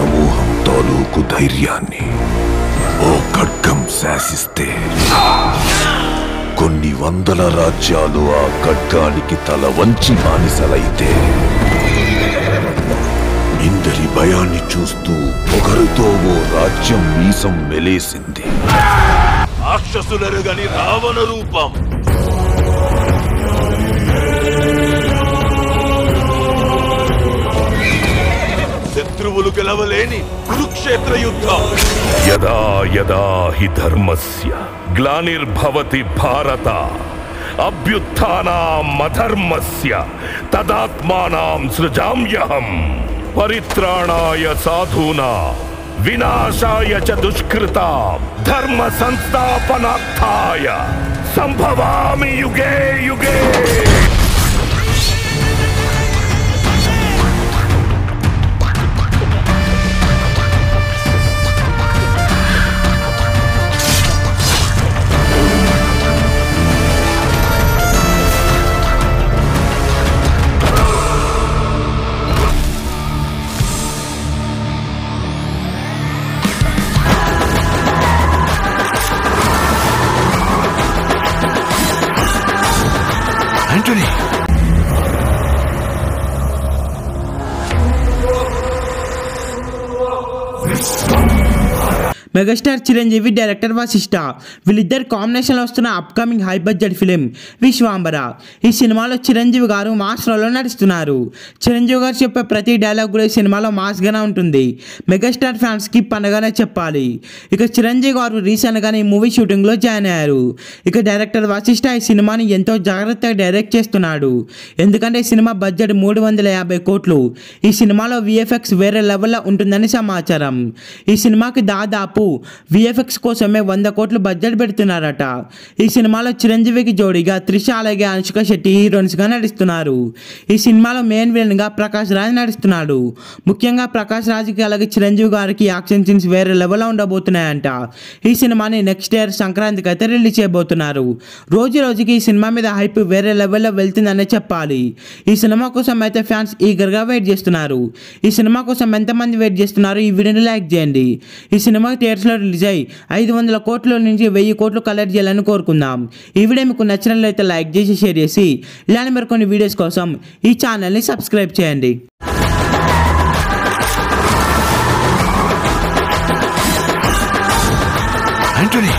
సమూహం తాలూకు ధైర్యాన్ని ఓ ఖడ్గం శాసిస్తే కొన్ని వందల రాజ్యాలు ఆ ఖడ్గానికి తల వంచి బానిసలైతే ఇందరి భయాన్ని చూస్తూ ఒకరితో ఓ రాజ్యం మీసం మెలేసింది. రాక్షసులరుగని రావణ రూపం. శత్రువులు గెలవలేని కురుక్షేత్ర యుద్ధం. యదా యదా హి ధర్మస్య గ్లానిర్భవతి భారత అభ్యుత్థానాం అధర్మస్య తదాత్మానాం సృజామ్యహం పరిత్రాణాయ సాధూనాం వినాశాయ చ దుష్కృతాం ధర్మ సంస్థాపనార్థాయ సంభవామి యుగే యుగే. Antony, megastar Chiranjeevi, director Vassishta వీళ్ళిద్దరు కాంబినేషన్లో వస్తున్న upcoming high budget film Vishwambhara. ఈ సినిమాలో చిరంజీవి గారు మాస్ రోల్లో నడుస్తున్నారు. చిరంజీవి గారు చెప్పే ప్రతి డైలాగ్ కూడా ఈ సినిమాలో మాస్గానే ఉంటుంది. మెగాస్టార్ ఫ్యాన్స్కి పండగనే చెప్పాలి. ఇక చిరంజీవి గారు రీసెంట్గానే ఈ మూవీ షూటింగ్లో జాయిన్ అయ్యారు. ఇక డైరెక్టర్ వశిష్ఠ ఈ సినిమాని ఎంతో జాగ్రత్తగా డైరెక్ట్ చేస్తున్నాడు. ఎందుకంటే ఈ సినిమా బడ్జెట్ 350 కోట్లు. ఈ సినిమాలో విఎఫ్ఎక్స్ వేరే లెవెల్లో ఉంటుందని సమాచారం. ఈ సినిమాకి దాదాపు విఎఫ్ఎక్స్ కోసమే 100 కోట్లు బడ్జెట్ పెడుతున్నారట. ఈ సినిమాలో చిరంజీవికి జోడీగా త్రిష అలాగే అనుష్క శెట్టి హీరోయిన్స్ గా నడుస్తున్నారు. ఈ సినిమాలో మెయిన్ విలన్ గా ప్రకాష్ రాజ్ నడుస్తున్నాడు. ముఖ్యంగా ప్రకాష్ రాజ్కి అలాగే చిరంజీవి గారికి యాక్షన్ సీన్స్ వేరే లెవెల్లో ఉండబోతున్నాయంట. ఈ సినిమాని నెక్స్ట్ ఇయర్ సంక్రాంతికి అయితే రిలీజ్ చేయబోతున్నారు. రోజు రోజుకి ఈ సినిమా మీద హైప్ వేరే లెవెల్లో వెళ్తుందనే చెప్పాలి. ఈ సినిమా కోసం అయితే ఫ్యాన్స్ ఈగర్గా వెయిట్ చేస్తున్నారు. ఈ సినిమా కోసం ఎంతమంది వెయిట్ చేస్తున్నారు? ఈ వీడియోని లైక్ చేయండి. ఈ సినిమా థియేటర్స్లో రిలీజ్ అయ్యి 500 కోట్ల నుంచి 1000 కోట్లు కలెక్ట్ చేయాలని కోరుకుందాం. ఈ వీడియో మీకు నచ్చినట్లయితే లైక్ చేసి షేర్ చేసి ఇలాంటి మరికొన్ని వీడియోస్ కోసం ఈ ఛానల్ని సబ్స్క్రైబ్ చేయండి. ఆంటోనీ